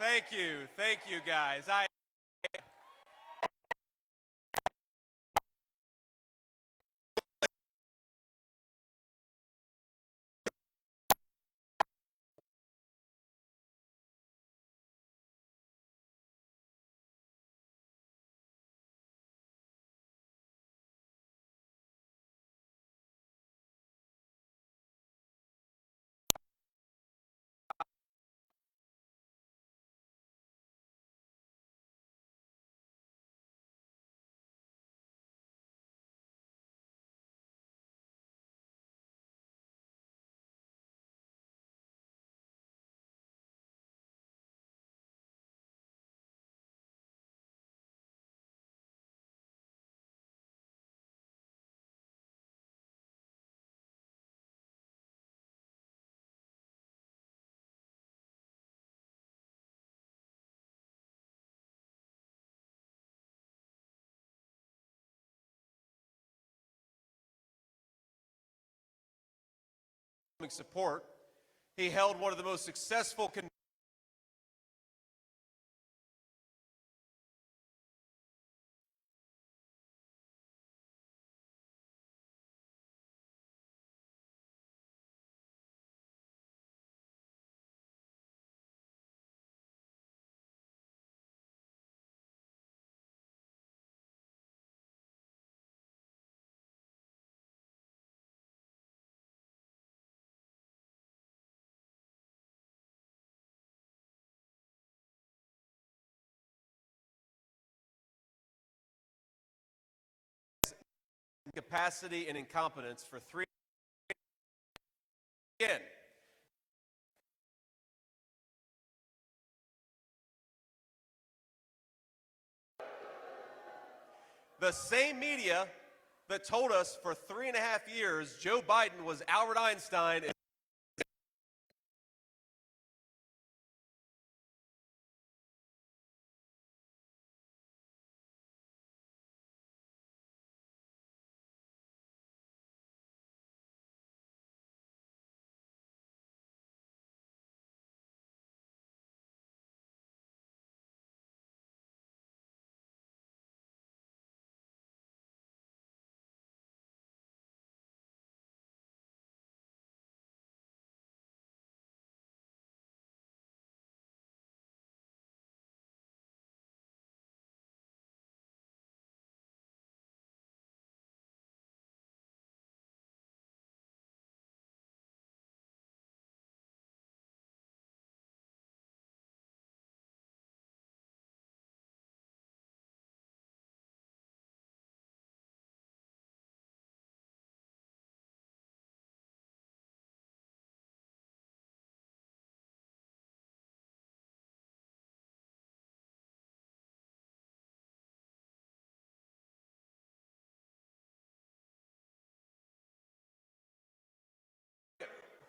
Thank you, guys. Support. He held one of the most successful capacity and incompetence for three. Again, the same media that told us for 3.5 years Joe Biden was Albert Einstein.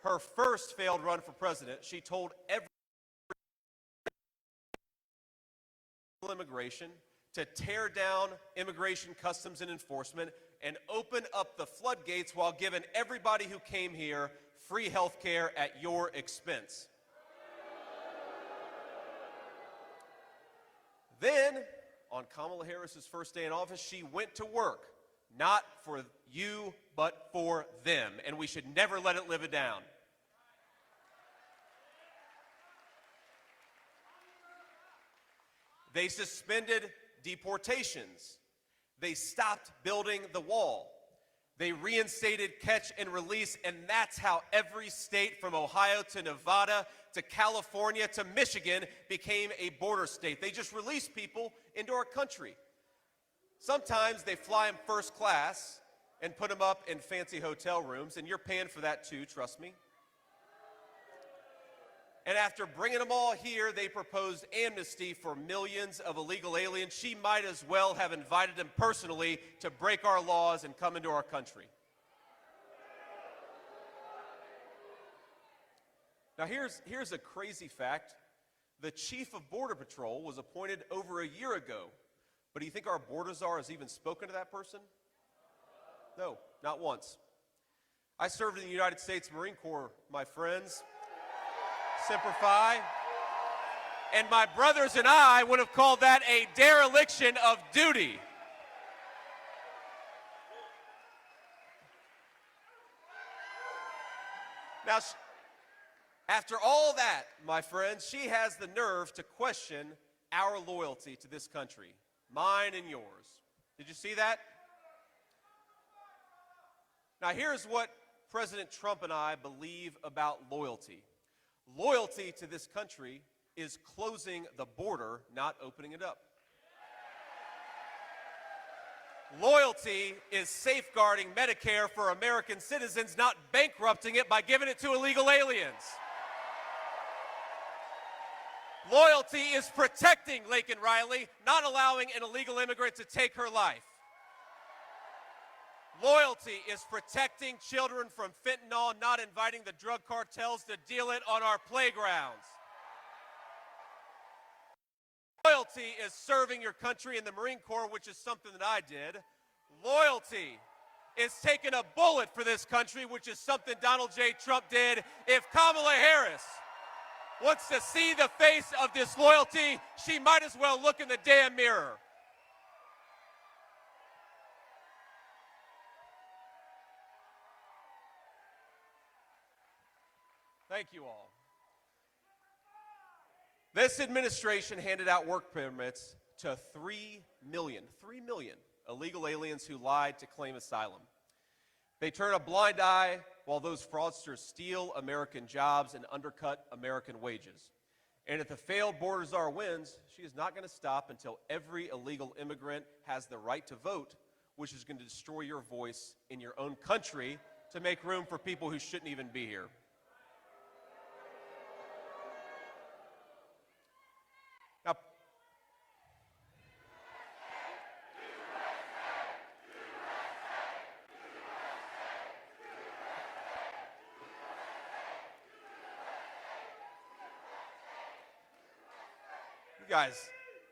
Her first failed run for president, she told every immigration to tear down immigration customs and enforcement and open up the floodgates while giving everybody who came here free health care at your expense. Then, on Kamala Harris's first day in office, she went to work, not for you, but for them, and we should never let it live it down. They suspended deportations. They stopped building the wall. They reinstated catch and release, and that's how every state from Ohio to Nevada to California to Michigan became a border state. They just released people into our country. Sometimes they fly them first class and put them up in fancy hotel rooms, and you're paying for that too, trust me. And after bringing them all here, they proposed amnesty for millions of illegal aliens. She might as well have invited them personally to break our laws and come into our country. Now here's a crazy fact. The chief of Border Patrol was appointed over a year ago. But do you think our border czar has even spoken to that person? No, not once. I served in the United States Marine Corps, my friends. Semper Fi. And my brothers and I would have called that a dereliction of duty. Now, after all that, my friends, she has the nerve to question our loyalty to this country, mine and yours. Did you see that? Now, here's what President Trump and I believe about loyalty. Loyalty to this country is closing the border, not opening it up. Loyalty is safeguarding Medicare for American citizens, not bankrupting it by giving it to illegal aliens. Loyalty is protecting Laken Riley, not allowing an illegal immigrant to take her life. Loyalty is protecting children from fentanyl, not inviting the drug cartels to deal it on our playgrounds. Loyalty is serving your country in the Marine Corps, which is something that I did. Loyalty is taking a bullet for this country, which is something Donald J. Trump did. If Kamala Harris wants to see the face of disloyalty, she might as well look in the damn mirror. Thank you all. This administration handed out work permits to 3 million illegal aliens who lied to claim asylum. They turn a blind eye while those fraudsters steal American jobs and undercut American wages. And if the failed border czar wins, she is not going to stop until every illegal immigrant has the right to vote, which is going to destroy your voice in your own country to make room for people who shouldn't even be here. Now,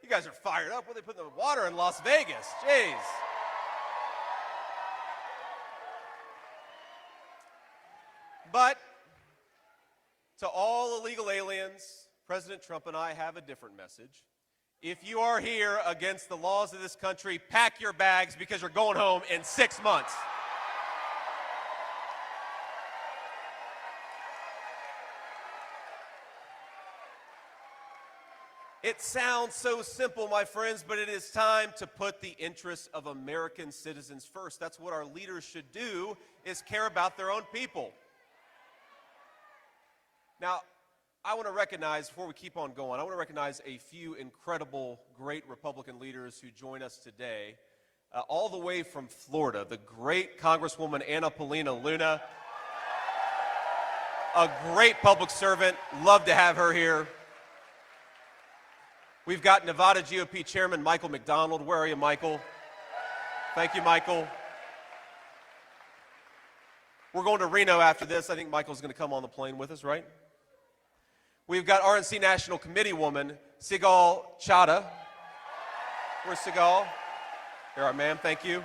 you guys are fired up. What are they putting in the water in Las Vegas? Jeez. But to all illegal aliens, President Trump and I have a different message. If you are here against the laws of this country, pack your bags because you're going home in 6 months. It sounds so simple, my friends, but it is time to put the interests of American citizens first. That's what our leaders should do, is care about their own people. Now, I want to recognize, before we keep on going, I want to recognize a few incredible, great Republican leaders who join us today, all the way from Florida. The great Congresswoman Anna Paulina Luna, a great public servant. Love to have her here. We've got Nevada GOP Chairman Michael McDonald. Where are you, Michael? Thank you, Michael. We're going to Reno after this. I think Michael's going to come on the plane with us, right? We've got RNC National Committee woman, Sigal Chada. Where's Sigal? Here are, ma'am. Thank you.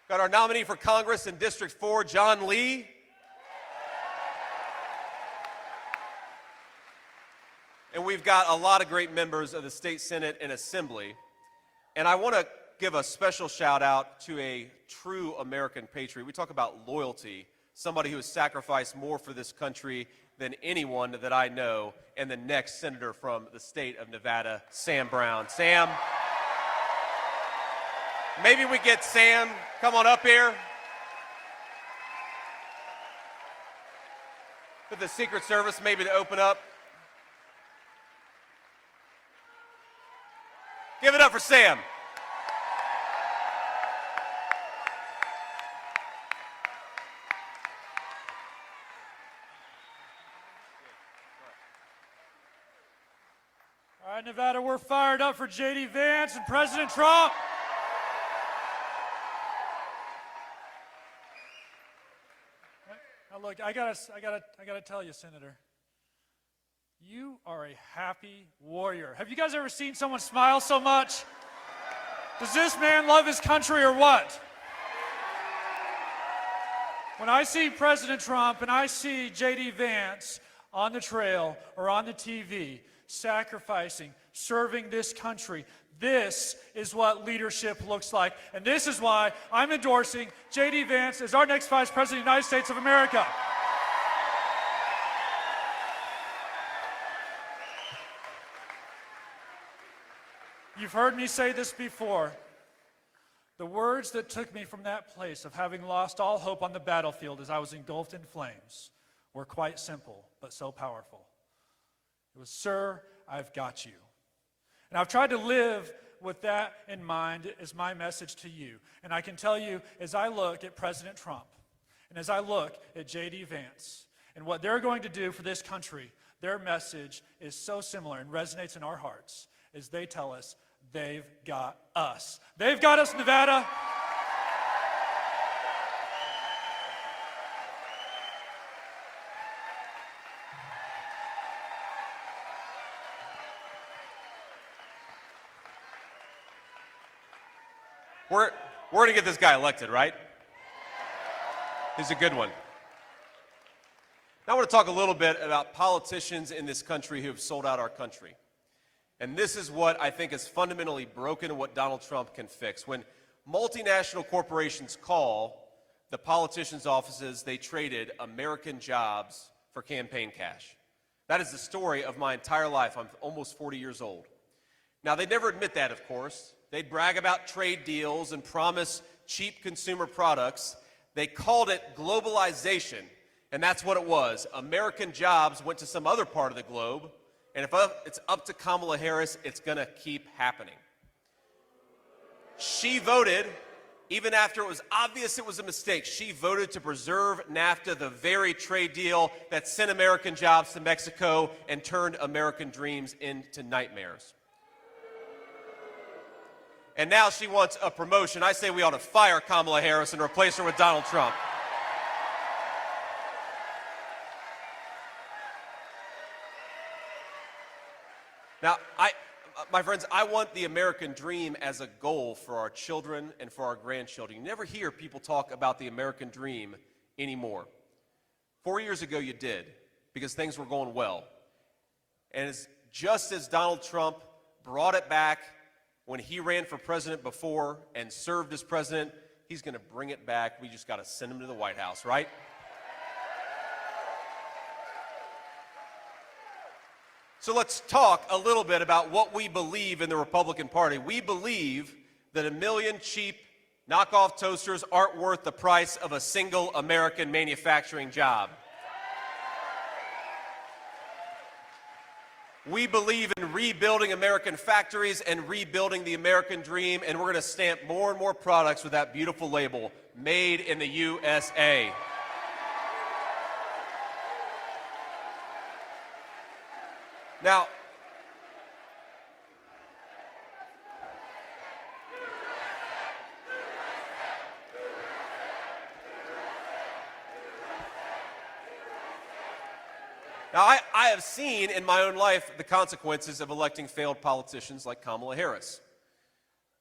Got our nominee for Congress in District 4, John Lee. And we've got a lot of great members of the State Senate and Assembly. And I want to give a special shout out to a true American patriot. We talk about loyalty, somebody who has sacrificed more for this country than anyone that I know, and the next senator from the state of Nevada, Sam Brown. Sam, maybe we get Sam, come on up here. For the Secret Service maybe to open up. Give it up for Sam. All right, Nevada, we're fired up for J.D. Vance and President Trump. Now, look, I gotta tell you, Senator, you are a happy warrior. Have you guys ever seen someone smile so much? Does this man love his country or what? When I see President Trump and I see J.D. Vance, on the trail or on the TV, sacrificing, serving this country. This is what leadership looks like. And this is why I'm endorsing J.D. Vance as our next Vice President of the United States of America. You've heard me say this before. The words that took me from that place of having lost all hope on the battlefield as I was engulfed in flames were quite simple, but so powerful. It was, "Sir, I've got you." And I've tried to live with that in mind as my message to you. And I can tell you, as I look at President Trump, and as I look at J.D. Vance, and what they're going to do for this country, their message is so similar and resonates in our hearts as they tell us they've got us. They've got us, Nevada. We're going to get this guy elected, right? He's a good one. Now I want to talk a little bit about politicians in this country who have sold out our country. And this is what I think is fundamentally broken and what Donald Trump can fix. When multinational corporations call the politicians' offices, they traded American jobs for campaign cash. That is the story of my entire life. I'm almost 40 years old. Now, they'd never admit that, of course. They'd brag about trade deals and promise cheap consumer products. They called it globalization, and that's what it was. American jobs went to some other part of the globe, and if it's up to Kamala Harris, it's going to keep happening. She voted, even after it was obvious it was a mistake, she voted to preserve NAFTA, the very trade deal that sent American jobs to Mexico and turned American dreams into nightmares. And now she wants a promotion. I say we ought to fire Kamala Harris and replace her with Donald Trump. Now, my friends, I want the American dream as a goal for our children and for our grandchildren. You never hear people talk about the American dream anymore. 4 years ago, you did, because things were going well. And just as Donald Trump brought it back when he ran for president before and served as president, he's going to bring it back. We just got to send him to the White House, right? So let's talk a little bit about what we believe in the Republican Party. We believe that 1 million cheap knockoff toasters aren't worth the price of a single American manufacturing job. We believe in rebuilding American factories and rebuilding the American dream, and we're going to stamp more and more products with that beautiful label, Made in the USA. Now, I have seen in my own life the consequences of electing failed politicians like Kamala Harris.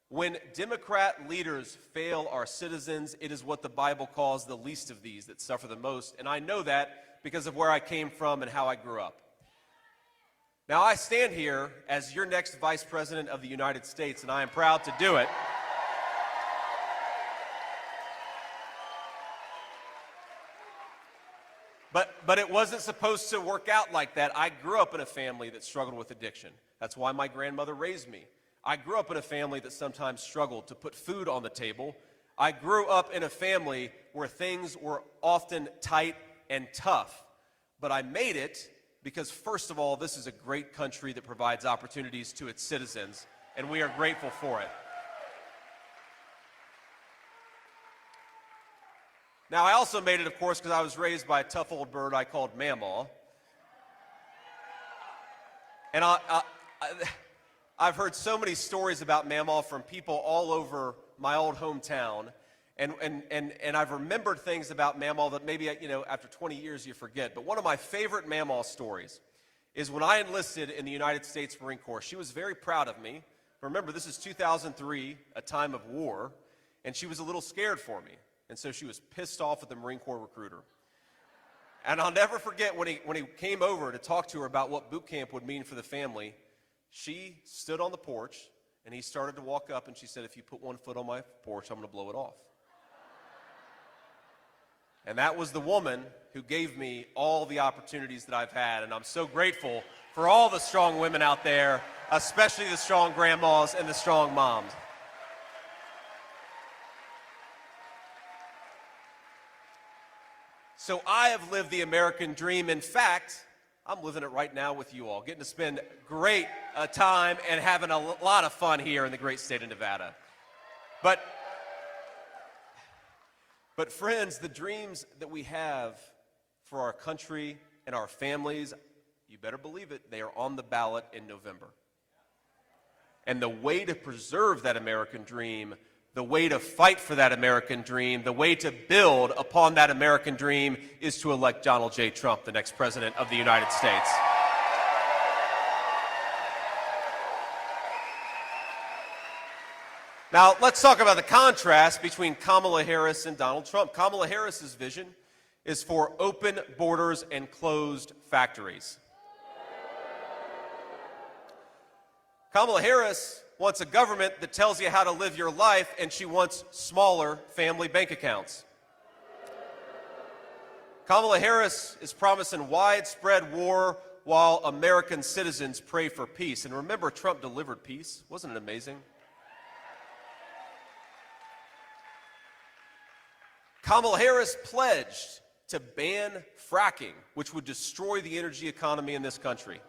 When Democrat leaders fail our citizens, it is what the Bible calls the least of these that suffer the most, and I know that because of where I came from and how I grew up. Now, I stand here as your next Vice President of the United States, and I am proud to do it. But it wasn't supposed to work out like that. I grew up in a family that struggled with addiction. That's why my grandmother raised me. I grew up in a family that sometimes struggled to put food on the table. I grew up in a family where things were often tight and tough. But I made it because, first of all, this is a great country that provides opportunities to its citizens, and we are grateful for it. Now, I also made it, of course, because I was raised by a tough old bird I called Mamaw. And I've heard so many stories about Mamaw from people all over my old hometown. And I've remembered things about Mamaw that maybe, after 20 years you forget. But one of my favorite Mamaw stories is when I enlisted in the United States Marine Corps. She was very proud of me. Remember, this is 2003, a time of war, and she was a little scared for me. And so she was pissed off at the Marine Corps recruiter. And I'll never forget when he came over to talk to her about what boot camp would mean for the family, she stood on the porch, and he started to walk up, and she said, "If you put one foot on my porch, I'm going to blow it off." And that was the woman who gave me all the opportunities that I've had, and I'm so grateful for all the strong women out there, especially the strong grandmas and the strong moms. So I have lived the American dream. In fact, I'm living it right now with you all, getting to spend great time and having a lot of fun here in the great state of Nevada. But friends, the dreams that we have for our country and our families, you better believe it, they are on the ballot in November. And the way to preserve that American dream, the way to fight for that American dream, the way to build upon that American dream is to elect Donald J. Trump, the next president of the United States. Now, let's talk about the contrast between Kamala Harris and Donald Trump. Kamala Harris's vision is for open borders and closed factories. Kamala Harris wants a government that tells you how to live your life, and she wants smaller family bank accounts. Kamala Harris is promising widespread war while American citizens pray for peace. And remember, Trump delivered peace. Wasn't it amazing? Kamala Harris pledged to ban fracking, which would destroy the energy economy in this country.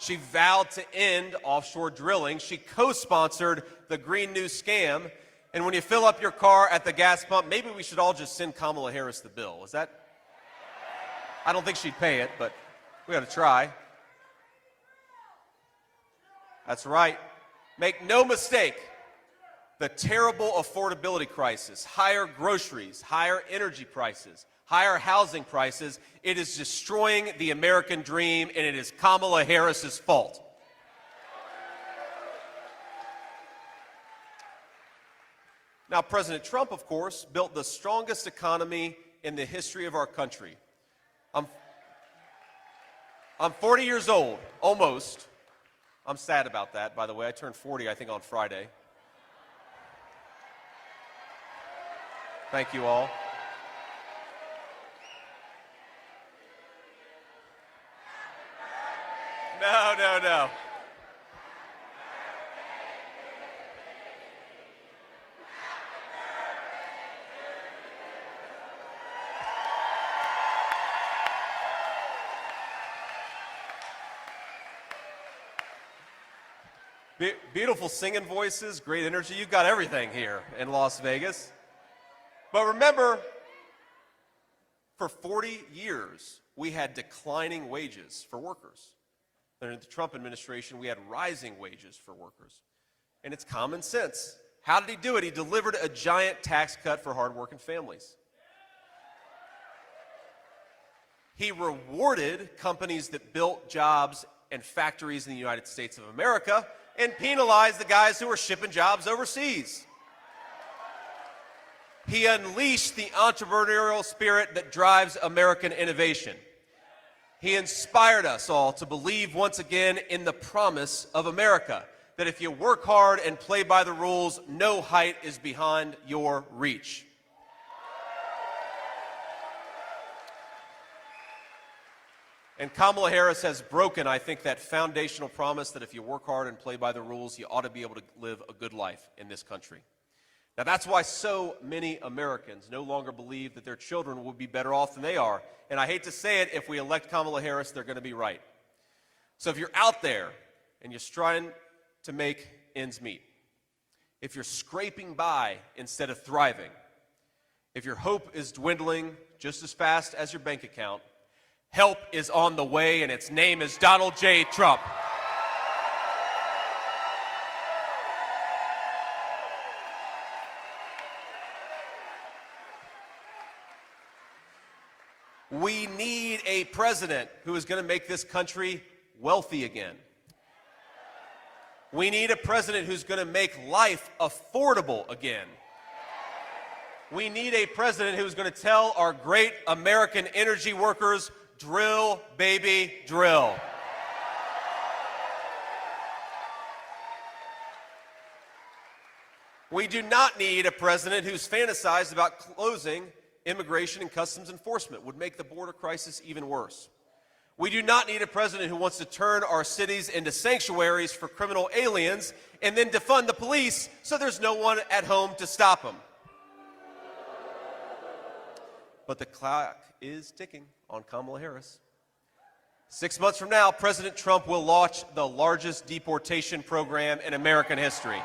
She vowed to end offshore drilling. She co-sponsored the Green New Scam. And when you fill up your car at the gas pump, maybe we should all just send Kamala Harris the bill. Is that? I don't think she'd pay it, but we got to try. That's right. Make no mistake. The terrible affordability crisis, higher groceries, higher energy prices, higher housing prices, it is destroying the American dream, and it is Kamala Harris's fault. Now, President Trump, of course, built the strongest economy in the history of our country. I'm 40 years old, almost. I'm sad about that, by the way. I turned 40, I think, on Friday. Thank you all. No. Beautiful singing voices, great energy. You've got everything here in Las Vegas. But remember, for 40 years, we had declining wages for workers. Under the Trump administration, we had rising wages for workers. And it's common sense. How did he do it? He delivered a giant tax cut for hardworking families. He rewarded companies that built jobs and factories in the United States of America and penalized the guys who were shipping jobs overseas. He unleashed the entrepreneurial spirit that drives American innovation. He inspired us all to believe once again in the promise of America, that if you work hard and play by the rules, no height is beyond your reach. And Kamala Harris has broken, I think, that foundational promise that if you work hard and play by the rules, you ought to be able to live a good life in this country. Now, that's why so many Americans no longer believe that their children will be better off than they are. And I hate to say it, if we elect Kamala Harris, they're going to be right. So if you're out there and you're trying to make ends meet, if you're scraping by instead of thriving, if your hope is dwindling just as fast as your bank account, help is on the way, and its name is Donald J. Trump. We need a president who is going to make this country wealthy again. We need a president who's going to make life affordable again. We need a president who's going to tell our great American energy workers, drill, baby, drill. We do not need a president who's fantasized about closing immigration and customs enforcement. Would make the border crisis even worse. We do not need a president who wants to turn our cities into sanctuaries for criminal aliens and then defund the police so there's no one at home to stop them. But the clock is ticking on Kamala Harris. 6 months from now, President Trump will launch the largest deportation program in American history.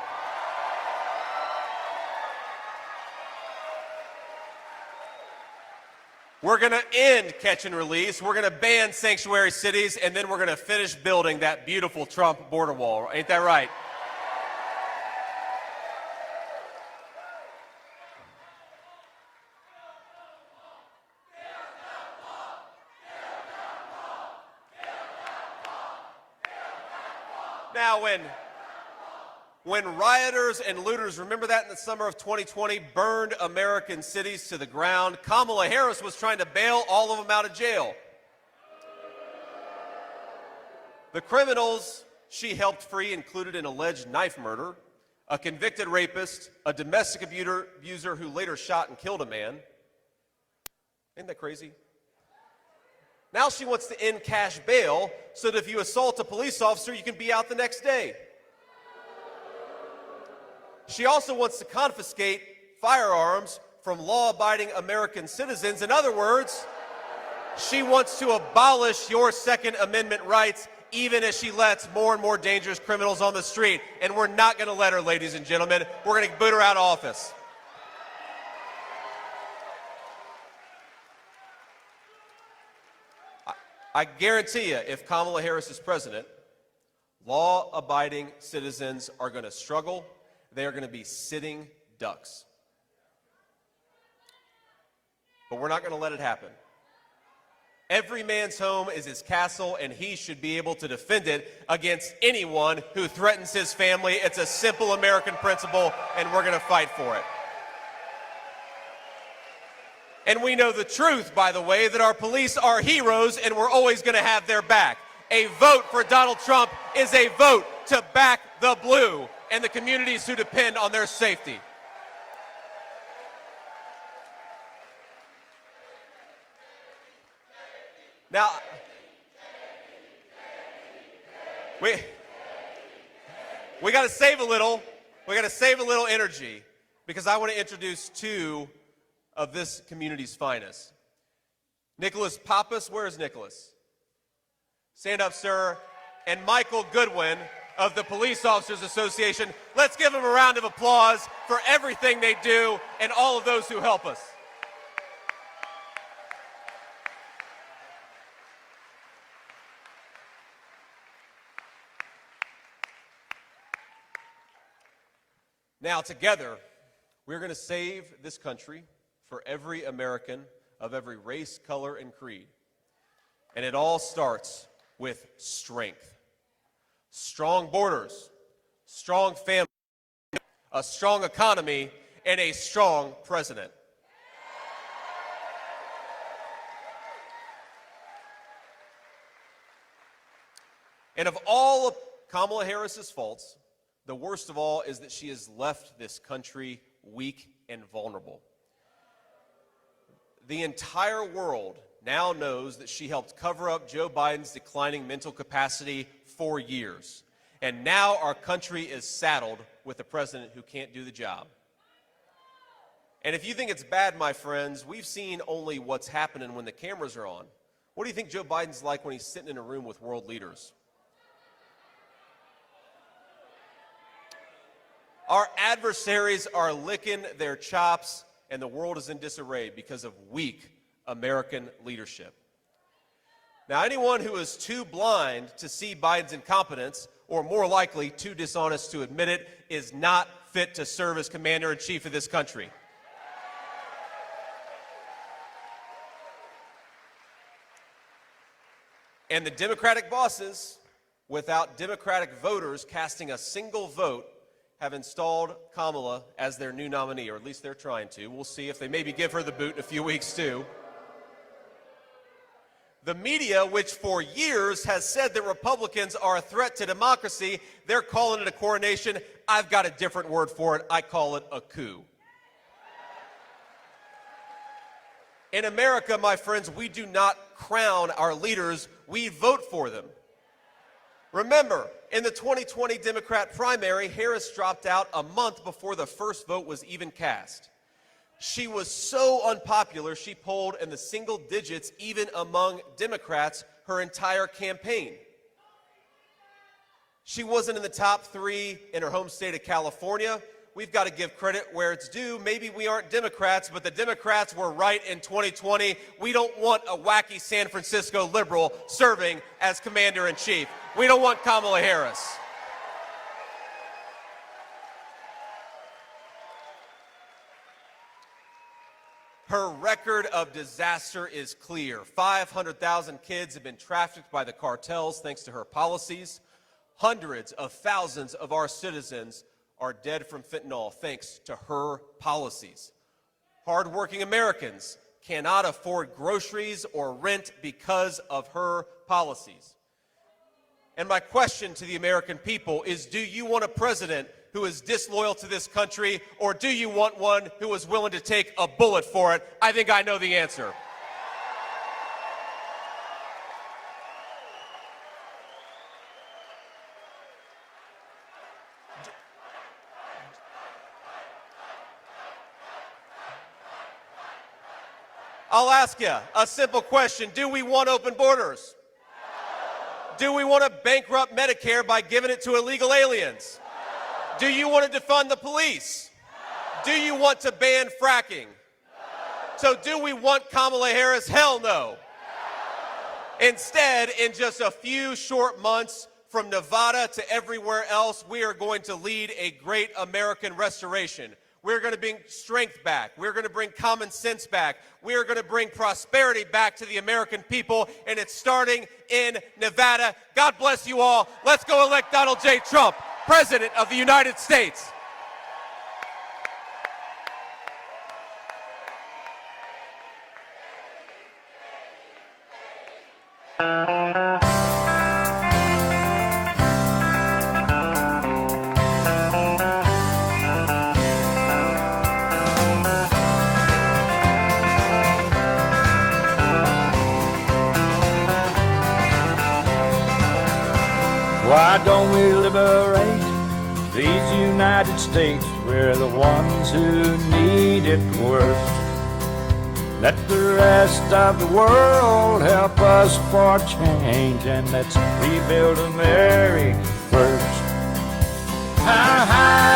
We're going to end catch and release, we're going to ban sanctuary cities, and then we're going to finish building that beautiful Trump border wall. Ain't that right? Now, when rioters and looters, remember that in the summer of 2020, burned American cities to the ground, Kamala Harris was trying to bail all of them out of jail. The criminals she helped free included an alleged knife murderer, a convicted rapist, a domestic abuser who later shot and killed a man. Isn't that crazy? Now she wants to end cash bail so that if you assault a police officer, you can be out the next day. She also wants to confiscate firearms from law-abiding American citizens. In other words, she wants to abolish your Second Amendment rights even as she lets more and more dangerous criminals on the street. And we're not going to let her, ladies and gentlemen. We're going to boot her out of office. I guarantee you, if Kamala Harris is president, law-abiding citizens are going to struggle. They are going to be sitting ducks. But we're not going to let it happen. Every man's home is his castle, and he should be able to defend it against anyone who threatens his family. It's a simple American principle, and we're going to fight for it. And we know the truth, by the way, that our police are heroes, and we're always going to have their back. A vote for Donald Trump is a vote to back the blue and the communities who depend on their safety. Now, we got to save a little. We got to save a little energy because I want to introduce two of this community's finest. Nicholas Pappas, where is Nicholas? Stand up, sir. And Michael Goodwin of the Police Officers Association. Let's give them a round of applause for everything they do and all of those who help us. Now, together, we're going to save this country for every American of every race, color, and creed. And it all starts with strength. Strong borders, strong family, a strong economy, and a strong president. And of all of Kamala Harris's faults, the worst of all is that she has left this country weak and vulnerable. The entire world now knows that she helped cover up Joe Biden's declining mental capacity for years. And now our country is saddled with a president who can't do the job. And if you think it's bad, my friends, we've seen only what's happening when the cameras are on. What do you think Joe Biden's like when he's sitting in a room with world leaders? Our adversaries are licking their chops, and the world is in disarray because of weak American leadership. Now, anyone who is too blind to see Biden's incompetence, or more likely, too dishonest to admit it, is not fit to serve as commander-in-chief of this country. And the Democratic bosses, without Democratic voters casting a single vote, have installed Kamala as their new nominee, or at least they're trying to. We'll see if they maybe give her the boot in a few weeks, too. The media, which for years has said that Republicans are a threat to democracy, they're calling it a coronation. I've got a different word for it. I call it a coup. In America, my friends, we do not crown our leaders, we vote for them. Remember, in the 2020 Democrat primary, Harris dropped out a month before the first vote was even cast. She was so unpopular, she polled in the single digits even among Democrats her entire campaign. She wasn't in the top 3 in her home state of California. We've got to give credit where it's due. Maybe we aren't Democrats, but the Democrats were right in 2020. We don't want a wacky San Francisco liberal serving as commander-in-chief. We don't want Kamala Harris. Her record of disaster is clear. 500,000 kids have been trafficked by the cartels thanks to her policies. Hundreds of thousands of our citizens are dead from fentanyl thanks to her policies. Hardworking Americans cannot afford groceries or rent because of her policies. And my question to the American people is, do you want a president who is disloyal to this country, or do you want one who is willing to take a bullet for it? I think I know the answer. I'll ask you a simple question. Do we want open borders? No. Do we want to bankrupt Medicare by giving it to illegal aliens? No. Do you want to defund the police? No. Do you want to ban fracking? No. So do we want Kamala Harris? Hell no. No. Instead, in just a few short months, from Nevada to everywhere else, we are going to lead a great American restoration. We're going to bring strength back. We're going to bring common sense back. We are going to bring prosperity back to the American people, and it's starting in Nevada. God bless you all. Let's go elect Donald J. Trump, President of the United States. Why don't we liberate these United States? We're the ones who need it worst. Let the rest of the world help us for change, and let's rebuild America first.